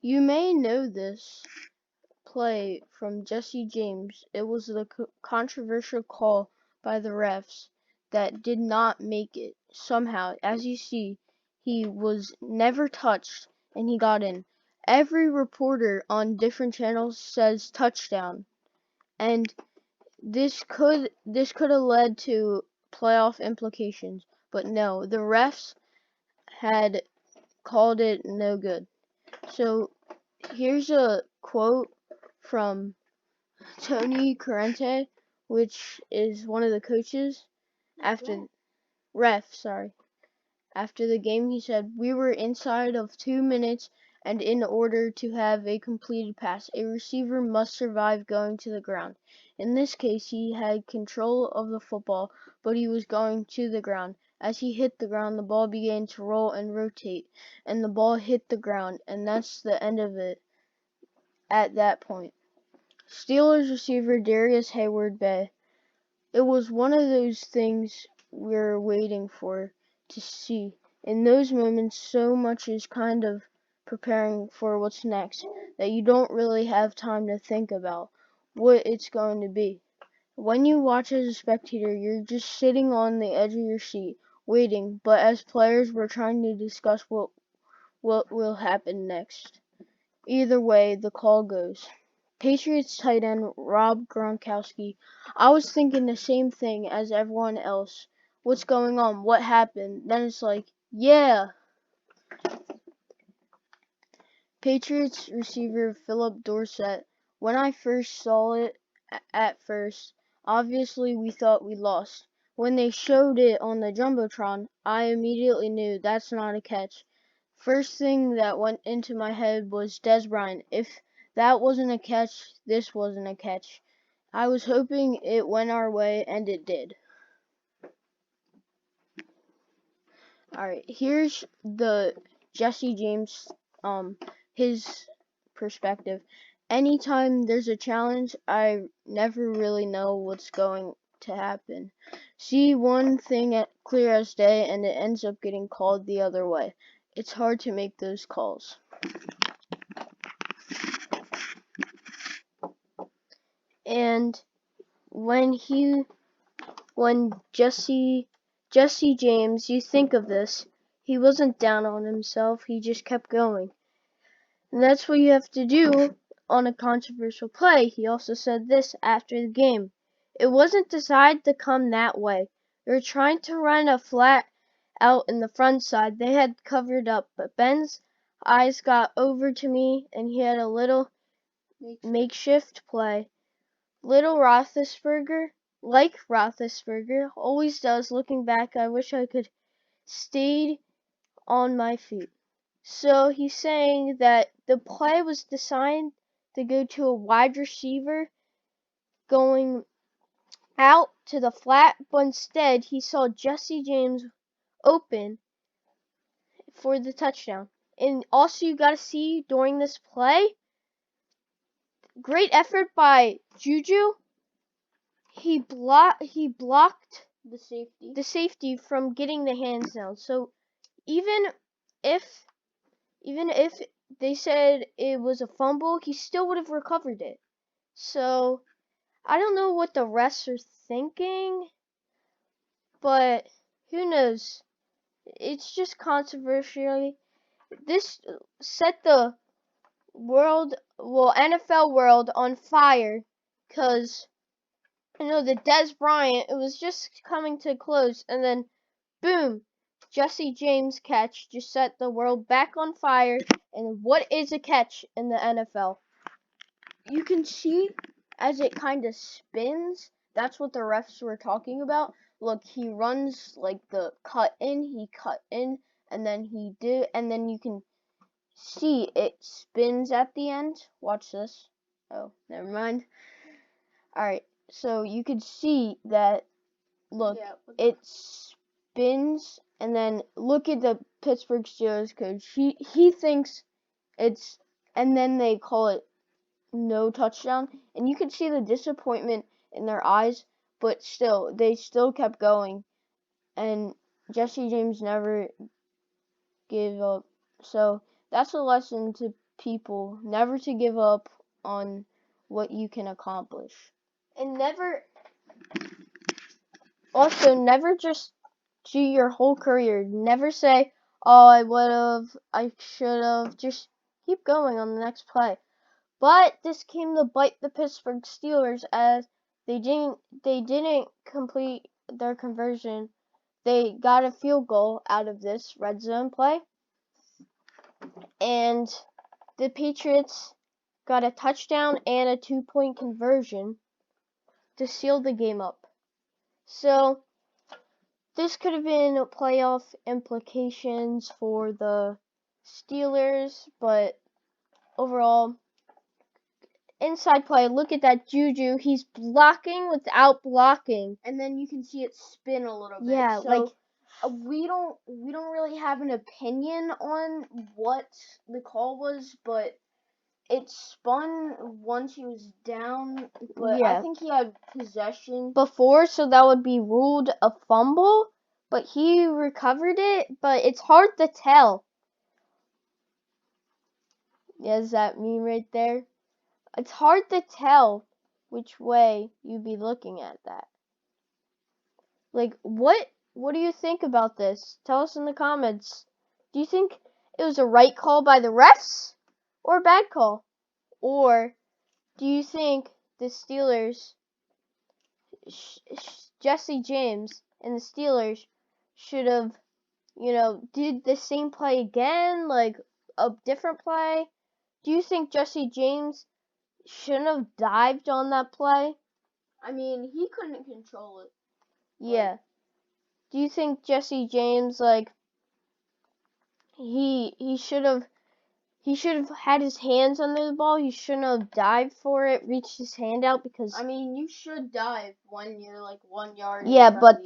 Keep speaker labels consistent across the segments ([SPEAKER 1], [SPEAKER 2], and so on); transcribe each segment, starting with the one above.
[SPEAKER 1] You may know this play from Jesse James. It was the controversial call by the refs that did not make it. Somehow, as you see, he was never touched and he got in. Every reporter on different channels says touchdown, and this could have led to playoff implications, but no, the refs had called it no good. So here's a quote from Tony Corrente, which is one of the coaches after after the game. He said, "We were inside of 2 minutes, and in order to have a completed pass, a receiver must survive going to the ground. In this case, he had control of the football, but he was going to the ground. As he hit the ground, the ball began to roll and rotate, and the ball hit the ground, and that's the end of it at that point." Steelers receiver Darius Hayward-Bay. It was one of those things we're waiting for to see. In those moments, so much is kind of preparing for what's next that you don't really have time to think about what it's going to be. When you watch as a spectator, you're just sitting on the edge of your seat, waiting, but as players, we're trying to discuss what will happen next. Either way, the call goes. Patriots tight end Rob Gronkowski. I was thinking the same thing as everyone else. What's going on? What happened? Then it's like, yeah. Patriots receiver Philip Dorsett. When I first saw it at first, obviously we thought we lost. When they showed it on the Jumbotron, I immediately knew that's not a catch. First thing that went into my head was Dez Bryant. If that wasn't a catch, this wasn't a catch. I was hoping it went our way, and it did. Alright, here's the Jesse James, his perspective. Anytime there's a challenge, I never really know what's going to happen. See one thing clear as day, and it ends up getting called the other way. It's hard to make those calls. And when Jesse James, you think of this, he wasn't down on himself, he just kept going. And that's what you have to do on a controversial play. He also said this after the game. It wasn't designed to come that way. They were trying to run a flat out in the front side. They had covered up, but Ben's eyes got over to me, and he had a little makeshift play. Little Roethlisberger, like Roethlisberger, always does. Looking back, I wish I could stayed on my feet. So he's saying that the play was designed to go to a wide receiver going out to the flat, but instead he saw Jesse James open for the touchdown. And also you got to see during this play, great effort by Juju. He blocked the safety from getting the hands down. So even if they said it was a fumble, he still would have recovered it. So I don't know what the refs are thinking, but who knows? It's just controversial. This set the NFL world on fire, because the Dez Bryant, it was just coming to a close, and then boom, Jesse James catch just set the world back on fire. And what is a catch in the NFL? You can see as it kind of spins. That's what the refs were talking about. Look, he runs like the he cut in, and then and then you can see it spins at the end. Watch this. Oh, never mind. Alright, so you can see that, look, it spins, and then look at the Pittsburgh Steelers coach. He thinks it's, and then they call it no touchdown, and you can see the disappointment in their eyes, but still, they still kept going, and Jesse James never gave up. So that's a lesson to people, never to give up on what you can accomplish. And never just do your whole career. Never say, oh, I would've, I should've. Just keep going on the next play. But this came to bite the Pittsburgh Steelers as they didn't complete their conversion. They got a field goal out of this red zone play. And the Patriots got a touchdown and a 2-point conversion to seal the game up. So this could have been playoff implications for the Steelers, but overall, inside play, look at that Juju. He's blocking without blocking.
[SPEAKER 2] And then you can see it spin a little bit.
[SPEAKER 1] Yeah,
[SPEAKER 2] so
[SPEAKER 1] like
[SPEAKER 2] we don't really have an opinion on what the call was, but it spun once he was down. But
[SPEAKER 1] yeah.
[SPEAKER 2] I think he had possession
[SPEAKER 1] Before, so that would be ruled a fumble. But he recovered it. But it's hard to tell. Is that meme right there? It's hard to tell which way you'd be looking at that. Like, what do you think about this? Tell us in the comments. Do you think it was a right call by the refs or a bad call? Or do you think the Steelers, Jesse James and the Steelers should have, did the same play again, like a different play? Do you think Jesse James shouldn't have dived on that play?
[SPEAKER 2] I mean, he couldn't control it.
[SPEAKER 1] Yeah. Do you think Jesse James, like, he should have had his hands under the ball? He shouldn't have dived for it, reached his hand out, because
[SPEAKER 2] I mean, you should dive when you're like 1 yard.
[SPEAKER 1] Yeah, but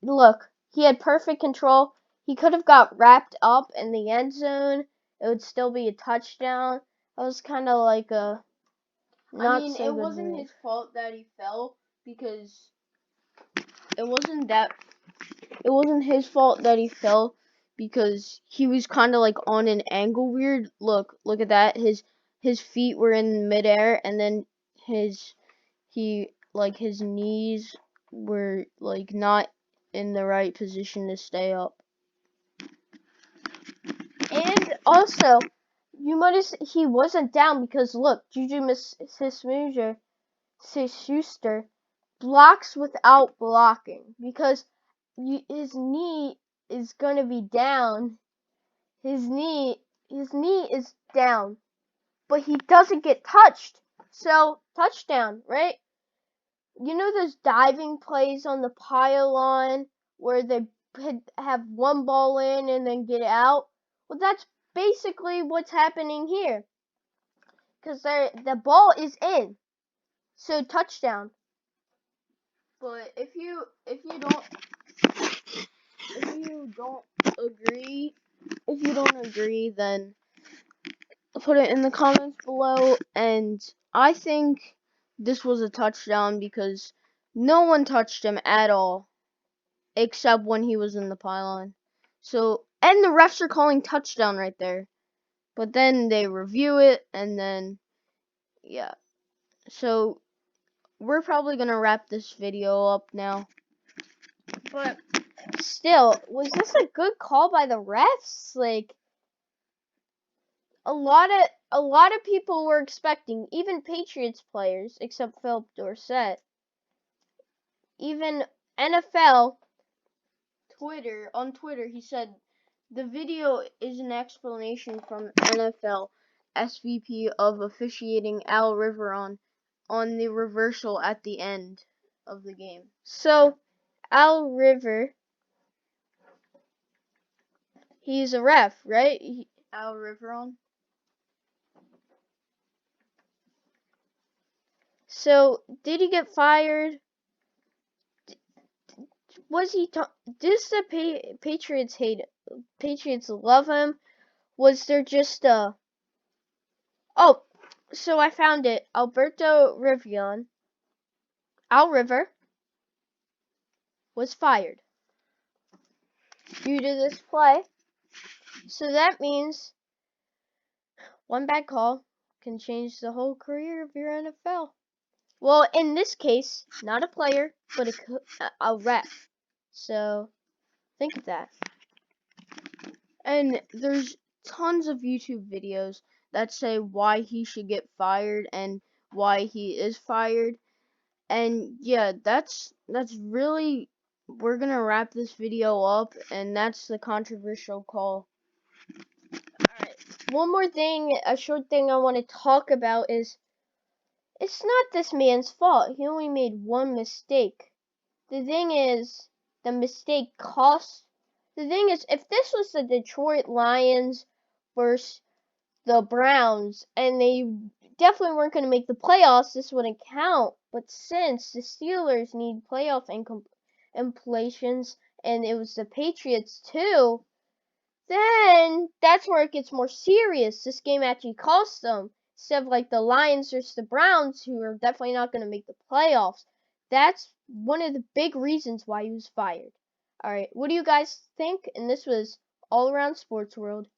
[SPEAKER 1] look, he had perfect control. He could have got wrapped up in the end zone. It would still be a touchdown. That was kind of like a not so
[SPEAKER 2] it
[SPEAKER 1] good
[SPEAKER 2] wasn't
[SPEAKER 1] move.
[SPEAKER 2] his fault that he fell, because
[SPEAKER 1] It wasn't his fault that he fell, because he was kind of like on an angle weird. Look at that. His feet were in midair, and then his knees were like not in the right position to stay up. And also, you notice he wasn't down because look, Juju Smith-Schuster blocks without blocking because his knee is gonna be down. His knee is down, but he doesn't get touched. So touchdown, right? You know those diving plays on the pylon where they have one ball in and then get out? Well, that's basically what's happening here. Because the ball is in. So touchdown.
[SPEAKER 2] But if you don't
[SPEAKER 1] agree, then put it in the comments below. And I think this was a touchdown because no one touched him at all, except when he was in the pylon. So, and the refs are calling touchdown right there. But then they review it, and then, yeah. So, we're probably going to wrap this video up now. But, still, was this a good call by the refs? Like, a lot of people were expecting, even Patriots players, except Philip Dorsett. Even NFL on Twitter, he said, the video is an explanation from NFL SVP of officiating Al Riveron on the reversal at the end of the game. So, Al River, he's a ref, right? Al Riveron. So, did he get fired? Was he? Does the Patriots hate him? Patriots love him? Was there just a? Oh, so I found it. Alberto Rivion, Al River, was fired due to this play. So that means One bad call can change the whole career of your NFL. Well, in this case, not a player, but a ref. So think of that. And there's tons of YouTube videos that say why he should get fired and why he is fired. And yeah, that's really, we're gonna wrap this video up, and that's the controversial call. Alright, one more thing, a short thing I want to talk about is, it's not this man's fault. He only made one mistake. The thing is, the mistake cost. The thing is, if this was the Detroit Lions versus the Browns, and they definitely weren't going to make the playoffs, this wouldn't count. But since the Steelers need playoff implications, and it was the Patriots too, then that's where it gets more serious. This game actually cost them. Instead of like the Lions versus the Browns, who are definitely not going to make the playoffs. That's one of the big reasons why he was fired. Alright, what do you guys think? And this was All Around Sports World.